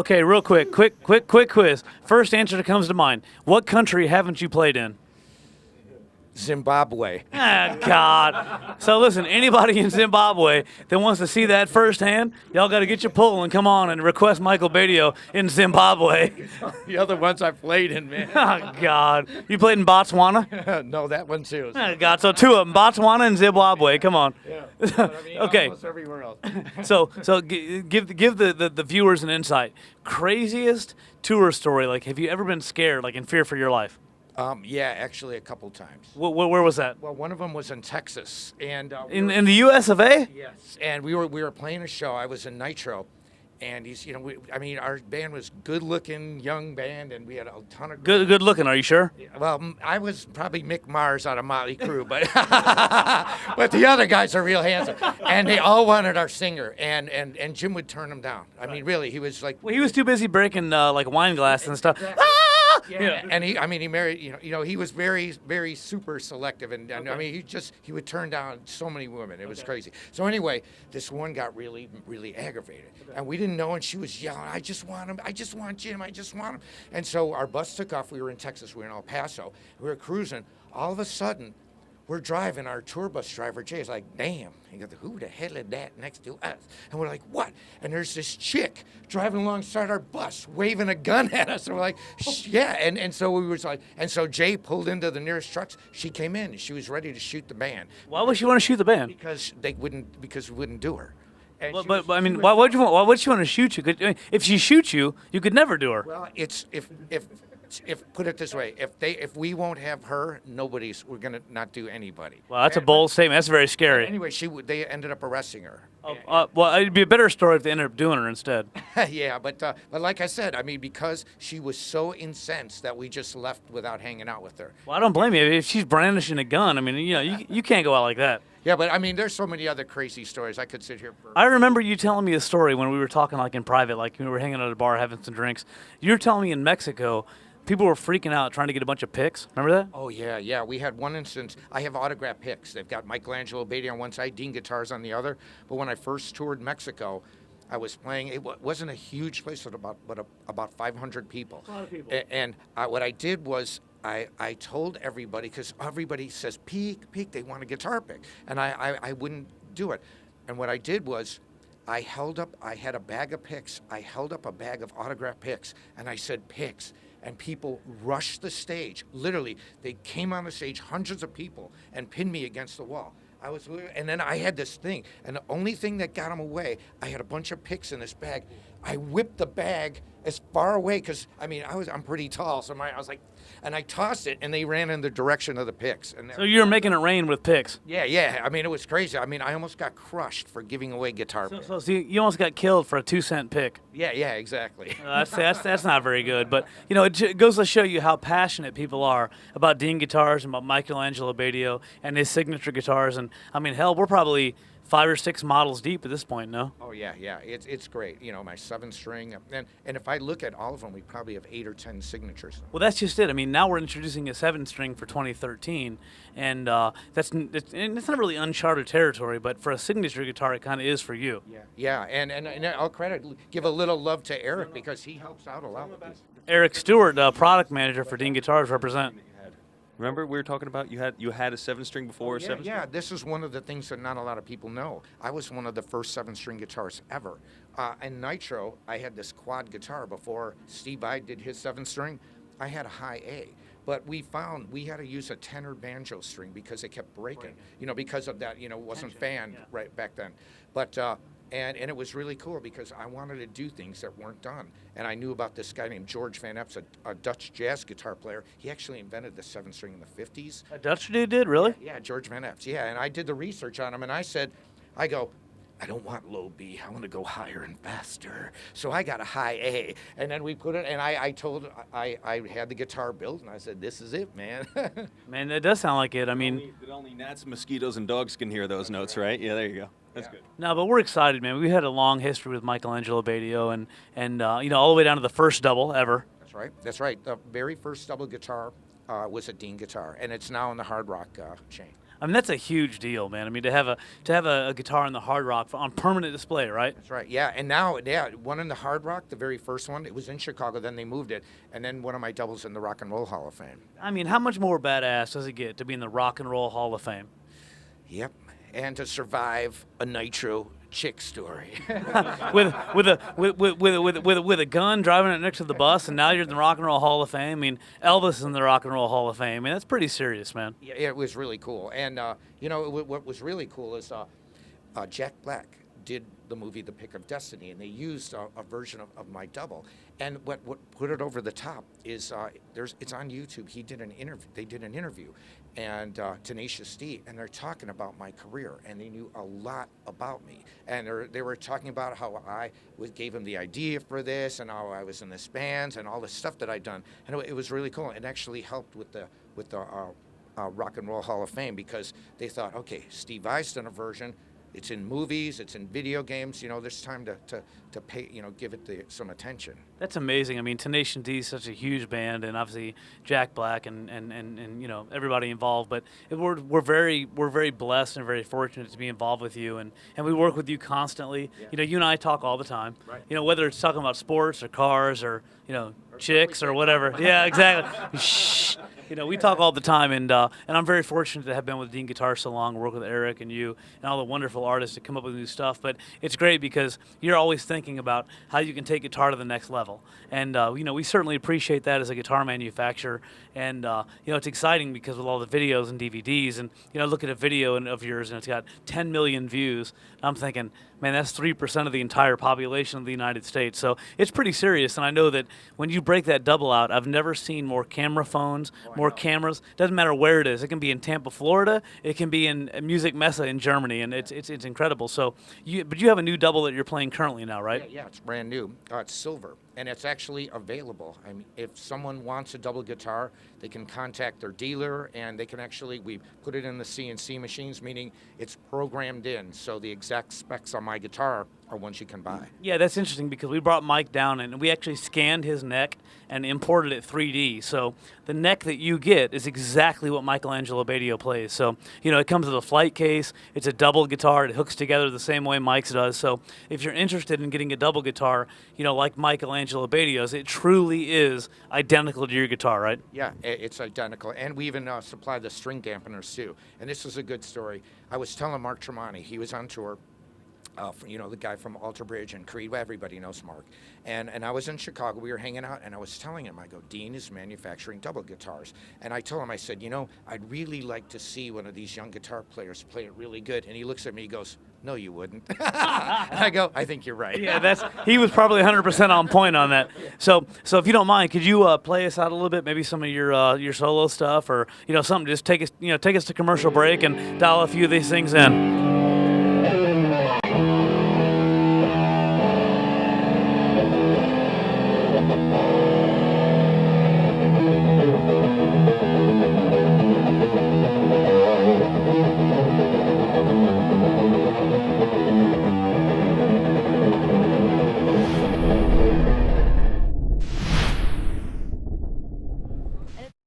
Okay, real quick quiz. First answer that comes to mind. What country haven't you played in? Zimbabwe. Ah, God. So listen, anybody in Zimbabwe that wants to see that firsthand, y'all got to get your pull and come on and request Michael Batio in Zimbabwe. The other ones I played in, man. Oh, God. You played in Botswana? No, that one too. Oh, God. So two of them, Botswana and Zimbabwe. Come on. Yeah. But I mean, Okay. almost everywhere else. So give the viewers an insight. Craziest tour story. Like, have you ever been scared, like in fear for your life? Yeah, actually a couple times. Where was that? Well, one of them was in Texas, and In the U.S. of A. yes, and we were playing a show. I was in Nitro, and he's I mean our band was good looking young band, and we had a ton of Good looking. Are you sure? Well, I was probably Mick Mars out of Motley Crue, but but the other guys are real handsome, and they all wanted our singer, and Jim would turn them down. I mean, really, he was like, Well, he was too busy breaking like wine glass and stuff. Exactly. Ah! yeah, and he married, he was very super selective, and I mean, he would turn down so many women, it was crazy. So anyway, this one got really aggravated, and we didn't know, and she was yelling, I just want him, I just want Jim, I just want him. And so our bus took off. We were in Texas, we were in El Paso, we were cruising. All of a sudden, we're driving, our tour bus driver, Jay, is like, damn. He goes, who the hell is that next to us? And we're like, what? And there's this chick driving alongside our bus, waving a gun at us. And we're like, yeah. And so we was like, and so Jay pulled into the nearest trucks. She came in, and she was ready to shoot the band. Why would she want to shoot the band? Because we wouldn't do her. And But I mean, why would you want to shoot you? If she shoots you, you could never do her. Well, it's if put it this way, if we won't have her, we're gonna not do anybody. Well, that's a bold statement. That's very scary. Anyway, they ended up arresting her. Well, it'd be a better story if they ended up doing her instead. Yeah, but like I said, I mean, because she was so incensed that we just left without hanging out with her. Well, I don't blame you. If she's brandishing a gun, I mean, you can't go out like that. Yeah, but I mean, there's so many other crazy stories. I could sit here for. I remember you telling me a story when we were talking like in private, like we were hanging out at a bar having some drinks. You were telling me in Mexico, people were freaking out trying to get a bunch of pics. Remember that? Oh, yeah. We had one instance. I have autographed picks. They've got Angelo, Batio on one side, Dean guitars on the other. But when I first toured Mexico, I was playing. It wasn't a huge place, but about 500 people. A lot of people. And what I did was I told everybody, because everybody says, peek, they want a guitar pick. And I wouldn't do it. And what I did was I had a bag of picks. I held up a bag of autographed picks, and I said, picks. And people rushed the stage. Literally, they came on the stage, hundreds of people, and pinned me against the wall. And then I had this thing, and the only thing that got them away, I had a bunch of picks in this bag. I whipped the bag as far away, because I mean, I'm pretty tall, so I was like, and I tossed it, and they ran in the direction of the picks. And So you were making it rain with picks. Yeah. I mean, it was crazy. I mean, I almost got crushed for giving away guitar picks. So you almost got killed for a 2-cent pick. Yeah, exactly. That's not very good. But it goes to show you how passionate people are about Dean guitars and about Michelangelo Batio and his signature guitars. And I mean, hell, we're probably 5 or 6 models deep at this point, no? Oh yeah, it's great. My 7-string, and if I look at all of them, we probably have 8 or 10 signatures. Well, that's just it. I mean, now we're introducing a 7-string for 2013, and it's not really uncharted territory, but for a signature guitar, it kind of is for you. Yeah, and I'll give a little love to Eric, because he helps out a lot with this. Eric Stewart, product manager for Dean Guitars, represent. Remember we were talking about you had a 7-string before? Yeah, this is one of the things that not a lot of people know. I was one of the first 7-string guitarists ever. In Nitro, I had this quad guitar before Steve Vai did his 7-string. I had a high A, but we found we had to use a tenor banjo string because it kept breaking. Because of that, it wasn't fanned right back then. But and it was really cool, because I wanted to do things that weren't done. And I knew about this guy named George Van Epps, a Dutch jazz guitar player. He actually invented the 7-string in the 50s. A Dutch dude did, really? Yeah, George Van Epps. Yeah, and I did the research on him, and I don't want low B. I want to go higher and faster. So I got a high A, and then we put it. And I had the guitar built, and I said, "This is it, man." Man, it does sound like it. I mean, only gnats, mosquitoes, and dogs can hear those notes, right? Yeah, there you go. That's good. No, but we're excited, man. We had a long history with Michelangelo Batio, and all the way down to the first double ever. That's right. The very first double guitar was a Dean guitar, and it's now in the Hard Rock chain. I mean, that's a huge deal, man. I mean, to have a guitar in the Hard Rock on permanent display, right? That's right. Yeah, and now, yeah, one in the Hard Rock, the very first one, it was in Chicago. Then they moved it, and then one of my doubles in the Rock and Roll Hall of Fame. I mean, how much more badass does it get to be in the Rock and Roll Hall of Fame? Yep, and to survive a Nitro chick story. with a gun driving it next to the bus, and now you're in the Rock and Roll Hall of Fame. I mean, Elvis is in the Rock and Roll Hall of Fame. I mean, that's pretty serious, man. Yeah, it was really cool. And you know, what was really cool is Jack Black did the movie The Pick of Destiny, and they used a version of my double. And what put it over the top is it's on YouTube. He did an interview. They did an interview, and Tenacious D, and they're talking about my career, and they knew a lot about me. And they were talking about how I gave him the idea for this, and how I was in this band, and all the stuff that I'd done. And it was really cool. It actually helped with the Rock and Roll Hall of Fame, because they thought, okay, Steve Vai's done a version. It's in movies, it's in video games. You know, there's time to pay, you know, give it some attention. That's amazing. I mean, Tenacious D is such a huge band, and obviously Jack Black and you know, everybody involved. But we're very blessed and very fortunate to be involved with you, and we work with you constantly. Yeah. You know, you and I talk all the time. Right. You know, whether it's talking about sports or cars or, you know, chicks or whatever. Yeah, exactly. Shh. You know, we talk all the time, and I'm very fortunate to have been with Dean Guitar so long, work with Eric and you and all the wonderful artists that come up with new stuff. But it's great because you're always thinking about how you can take guitar to the next level. And, you know, we certainly appreciate that as a guitar manufacturer. And, you know, it's exciting because with all the videos and DVDs, and, you know, look at a video of yours and it's got 10 million views. I'm thinking, man, that's 3% of the entire population of the United States. So it's pretty serious. And I know that when you break that double out, I've never seen more camera phones, more cameras. Doesn't matter where it is. It can be in Tampa, Florida. It can be in Music Messe in Germany, and it's incredible. So, but you have a new double that you're playing currently now, right? Yeah, it's brand new. It's silver, and it's actually available. I mean, if someone wants a double guitar, they can contact their dealer, and they can actually, we put it in the CNC machines, meaning it's programmed in, so the exact specs on my guitar are ones you can buy. Yeah, that's interesting because we brought Mike down and we actually scanned his neck and imported it 3D. So the neck that you get is exactly what Angelo Batio plays. So, you know, it comes with a flight case. It's a double guitar. It hooks together the same way Mike's does. So if you're interested in getting a double guitar, you know, like Angelo Batio's, it truly is identical to your guitar, right? Yeah, it's identical. And we even supply the string dampeners too. And this is a good story. I was telling Mark Tremonti, he was on tour. You know, the guy from Alter Bridge and Creed, everybody knows Mark. And I was in Chicago, we were hanging out, and I was telling him, I go, Dean is manufacturing double guitars. And I told him, I said, you know, I'd really like to see one of these young guitar players play it really good. And he looks at me, he goes, no, you wouldn't. And I go, I think you're right. Yeah, he was probably 100% on point on that. So if you don't mind, could you play us out a little bit, maybe some of your solo stuff, or, you know, something, just take us to commercial break and dial a few of these things in.